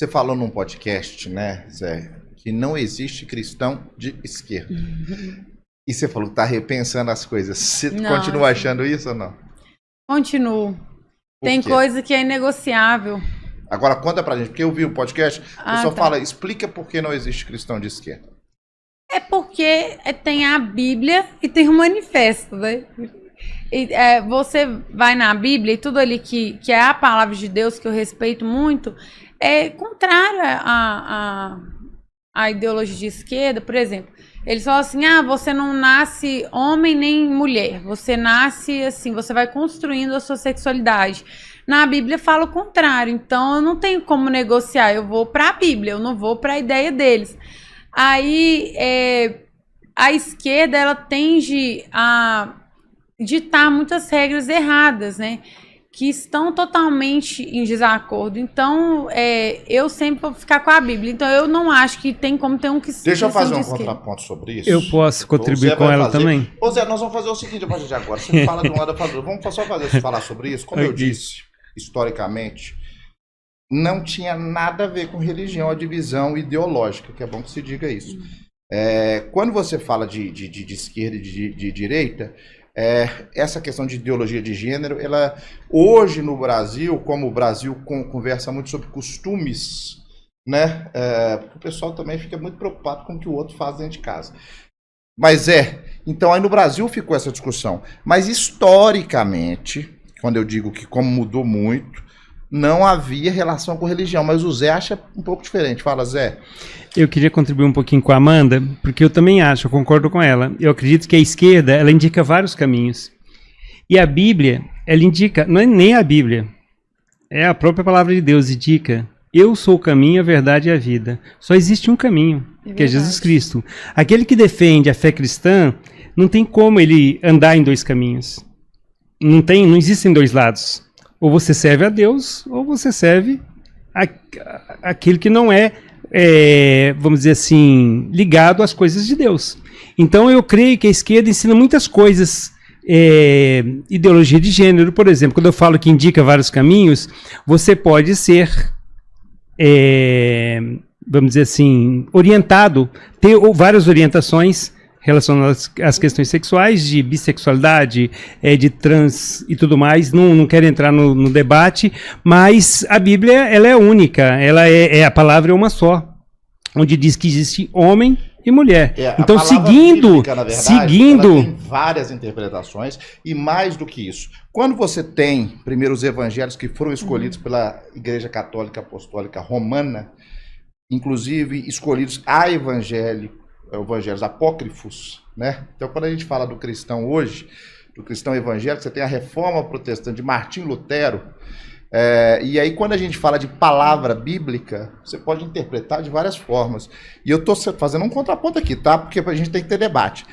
Você falou num podcast, né, Zé, que não existe cristão de esquerda. E você falou que tá repensando as coisas. Você continua achando isso ou não? Continuo. Tem coisa que é inegociável. Agora conta pra gente, porque eu vi o podcast, o pessoal fala, explica por que não existe cristão de esquerda. É porque tem a Bíblia e tem o manifesto, né? Você vai na Bíblia e tudo ali que é a palavra de Deus, que eu respeito muito, é contrário à ideologia de esquerda. Por exemplo, eles falam assim, você não nasce homem nem mulher, você nasce assim, você vai construindo a sua sexualidade. Na Bíblia fala o contrário, então eu não tenho como negociar, eu vou para a Bíblia, eu não vou para a ideia deles. Aí a esquerda, ela tende a ditar muitas regras erradas, né? Que estão totalmente em desacordo. Então, eu sempre vou ficar com a Bíblia. Então, eu não acho que tem como ter um que... Deixa eu fazer um contraponto sobre isso. Eu posso contribuir com ela também? Ô Zé, nós vamos fazer o seguinte a partir de agora. Você fala de um lado, vamos só falar sobre isso. Como eu disse, historicamente, não tinha nada a ver com religião, a divisão ideológica, que é bom que se diga isso. Quando você fala de esquerda e de direita, essa questão de ideologia de gênero, ela hoje no Brasil, como o Brasil conversa muito sobre costumes, né? Porque o pessoal também fica muito preocupado com o que o outro faz dentro de casa. Mas então aí no Brasil ficou essa discussão. Mas historicamente, quando eu digo que como mudou muito, não havia relação com religião, mas o Zé acha um pouco diferente. Fala, Zé. Eu queria contribuir um pouquinho com a Amanda, porque eu também acho, eu concordo com ela. Eu acredito que a esquerda, ela indica vários caminhos. E a Bíblia, ela indica, não é nem a Bíblia, é a própria palavra de Deus, indica, eu sou o caminho, a verdade e a vida. Só existe um caminho, que é Jesus Cristo. Aquele que defende a fé cristã, não tem como ele andar em dois caminhos. Não existem dois lados. Ou você serve a Deus, ou você serve aquele que não vamos dizer assim, ligado às coisas de Deus. Então eu creio que a esquerda ensina muitas coisas, ideologia de gênero, por exemplo, quando eu falo que indica vários caminhos, você pode ser, vamos dizer assim, orientado, ter várias orientações relacionadas às questões sexuais, de bissexualidade, de trans e tudo mais. Não quero entrar no debate, mas a Bíblia, ela é única, a palavra é uma só, onde diz que existe homem e mulher. Então, bíblica, na verdade, ela tem várias interpretações, e mais do que isso, quando você tem, primeiro, os evangelhos que foram escolhidos pela Igreja Católica Apostólica Romana, inclusive escolhidos evangelhos apócrifos, né? Então, quando a gente fala do cristão hoje, do cristão evangélico, você tem a Reforma Protestante de Martim Lutero, e aí quando a gente fala de palavra bíblica, você pode interpretar de várias formas. E eu estou fazendo um contraponto aqui, tá? Porque a gente tem que ter debate.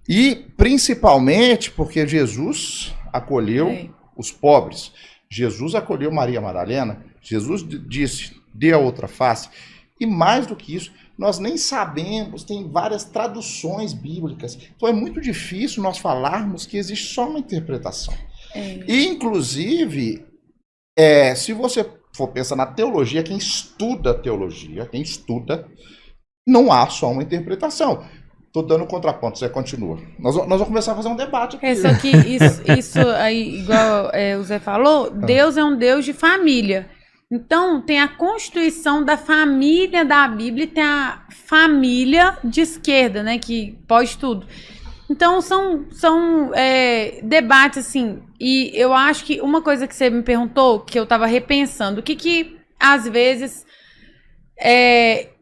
E principalmente porque Jesus acolheu os pobres. Jesus acolheu Maria Madalena. Jesus disse, dê a outra face. E mais do que isso, nós nem sabemos, tem várias traduções bíblicas. Então é muito difícil nós falarmos que existe só uma interpretação. E, inclusive, se você for pensar na teologia, quem estuda teologia, não há só uma interpretação. Estou dando contraponto, você continua. Nós vamos começar a fazer um debate aqui. Só que isso aí, igual o Zé falou, Deus é um Deus de família. Então, tem a constituição da família da Bíblia e tem a família de esquerda, né, que pode tudo. Então, são debates, assim, e eu acho que uma coisa que você me perguntou, que eu estava repensando, o que às vezes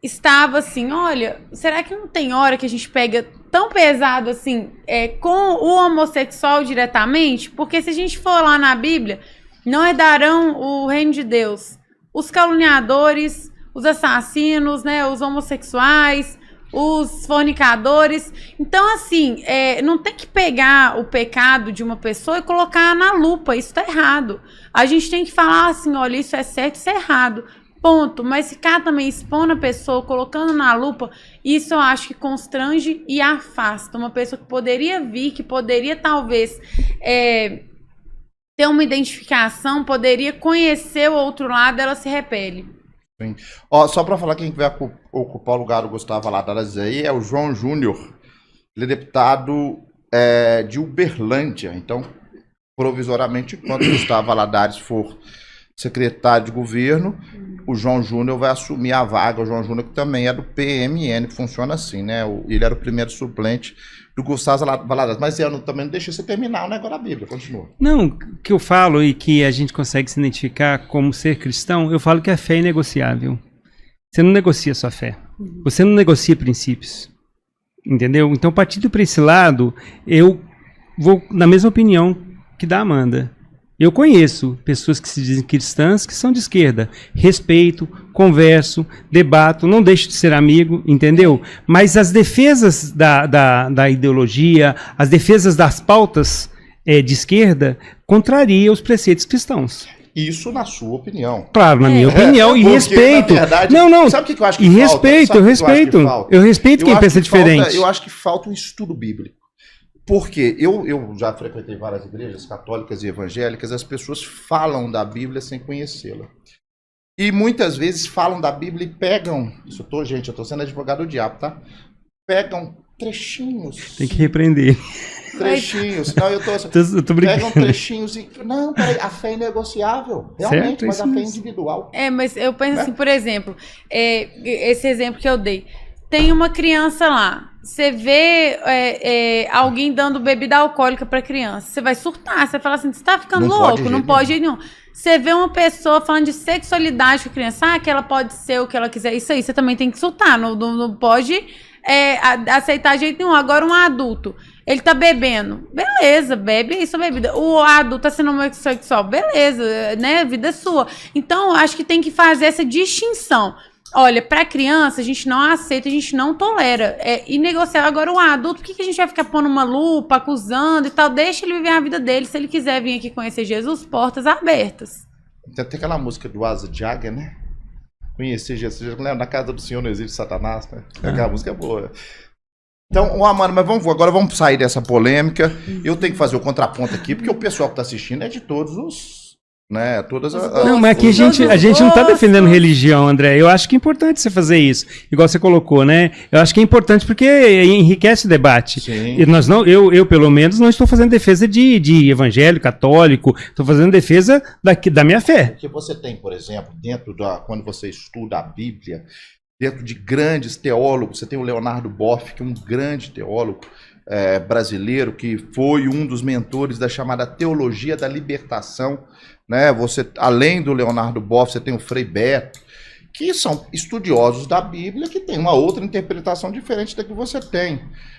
estava assim, olha, será que não tem hora que a gente pega tão pesado, assim, com o homossexual diretamente? Porque se a gente for lá na Bíblia, não herdarão o reino de Deus os caluniadores, os assassinos, né, os homossexuais, os fornicadores. Então, assim, não tem que pegar o pecado de uma pessoa e colocar na lupa. Isso tá errado. A gente tem que falar assim, olha, isso é certo, isso é errado. Ponto. Mas ficar também expondo a pessoa, colocando na lupa, isso eu acho que constrange e afasta. Uma pessoa que poderia vir, que poderia talvez ter uma identificação, poderia conhecer o outro lado, ela se repele. Sim. Ó, só para falar quem vai ocupar o lugar do Gustavo Valadares aí é o João Júnior. Ele é deputado de Uberlândia. Então, provisoriamente, quando o Gustavo Valadares for secretário de governo, o João Júnior vai assumir a vaga. O João Júnior, que também é do PMN, que funciona assim, né? Ele era o primeiro suplente do Gustavo Valadares. Mas eu também não deixei você terminar o negócio da Bíblia. Continua. Não, que eu falo e que a gente consegue se identificar como ser cristão, eu falo que a fé é inegociável. Você não negocia sua fé. Você não negocia princípios. Entendeu? Então, partindo para esse lado, eu vou na mesma opinião que da Amanda. Eu conheço pessoas que se dizem cristãs que são de esquerda. Respeito, converso, debato, não deixo de ser amigo, entendeu? Mas as defesas da ideologia, as defesas das pautas de esquerda, contrariam os preceitos cristãos. Isso na sua opinião. Claro, na minha opinião, e porque, respeito. Verdade, não. Sabe o que eu acho que e falta? respeito, eu respeito quem pensa diferente. Eu acho que falta um estudo bíblico. Porque eu já frequentei várias igrejas católicas e evangélicas, as pessoas falam da Bíblia sem conhecê-la. E muitas vezes falam da Bíblia e pegam, eu tô sendo advogado do diabo, tá? Pegam trechinhos. Tem que repreender. Trechinhos. Não, eu tô brincando. Pegam trechinhos e... Não, peraí, a fé é inegociável. Realmente, certo, mas a fé é individual. Mas eu penso assim, por exemplo, esse exemplo que eu dei. Tem uma criança lá. Você vê alguém dando bebida alcoólica para criança. Você vai surtar. Você vai falar assim, você tá ficando louco? Não pode de jeito nenhum. Você vê uma pessoa falando de sexualidade com a criança. Que ela pode ser o que ela quiser. Isso aí você também tem que surtar. Não pode aceitar de jeito nenhum. Agora um adulto. Ele tá bebendo. Beleza, bebe isso, bebida. O adulto tá sendo homossexual. Beleza, né? Vida sua. Então, acho que tem que fazer essa distinção. Olha, para criança, a gente não aceita, a gente não tolera. É inegociável. Agora, o adulto, por que a gente vai ficar pondo uma lupa, acusando e tal? Deixa ele viver a vida dele. Se ele quiser vir aqui conhecer Jesus, portas abertas. Tem aquela música do Asa Jagger, né? Conhecer Jesus. Na casa do Senhor não existe Satanás, né? Aquela música é boa. Então, Amanda, mas agora vamos sair dessa polêmica. Eu tenho que fazer o contraponto aqui, porque o pessoal que está assistindo é de todos os... Né, todas não, mas aqui a gente não está defendendo religião, André. Eu acho que é importante você fazer isso, igual você colocou, né? Eu acho que é importante porque enriquece o debate. Sim. E eu, pelo menos, não estou fazendo defesa de evangélico, católico, estou fazendo defesa da minha fé. Porque você tem, por exemplo, quando você estuda a Bíblia, dentro de grandes teólogos, você tem o Leonardo Boff, que é um grande teólogo brasileiro, que foi um dos mentores da chamada Teologia da Libertação. Né? Você, além do Leonardo Boff, você tem o Frei Beto, que são estudiosos da Bíblia, que tem uma outra interpretação diferente da que você tem.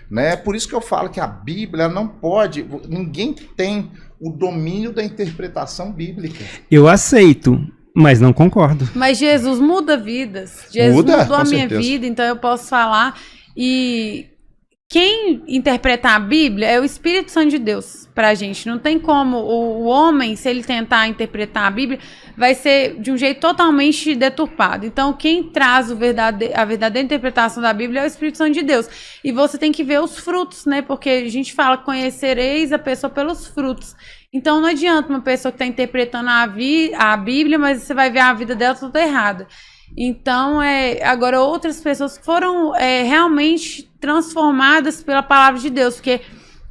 Né? Por isso que eu falo que a Bíblia não pode... Ninguém tem o domínio da interpretação bíblica. Eu aceito, mas não concordo. Mas Jesus muda vidas. Jesus mudou a minha vida, então eu posso falar. E... quem interpretar a Bíblia é o Espírito Santo de Deus pra gente. Não tem como o homem, se ele tentar interpretar a Bíblia, vai ser de um jeito totalmente deturpado. Então, quem traz a verdadeira interpretação da Bíblia é o Espírito Santo de Deus. E você tem que ver os frutos, né? Porque a gente fala, conhecereis a pessoa pelos frutos. Então, não adianta uma pessoa que está interpretando a Bíblia, mas você vai ver a vida dela toda errada. Então, agora outras pessoas foram realmente transformadas pela palavra de Deus, porque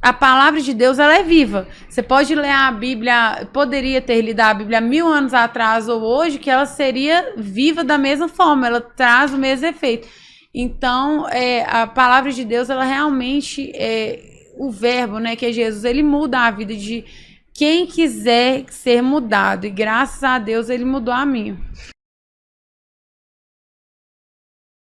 a palavra de Deus, ela é viva. Você pode ler a Bíblia, poderia ter lido a Bíblia 1000 anos atrás ou hoje, que ela seria viva da mesma forma, ela traz o mesmo efeito. Então, a palavra de Deus, ela realmente, o verbo, né, que é Jesus, ele muda a vida de quem quiser ser mudado, e graças a Deus ele mudou a minha.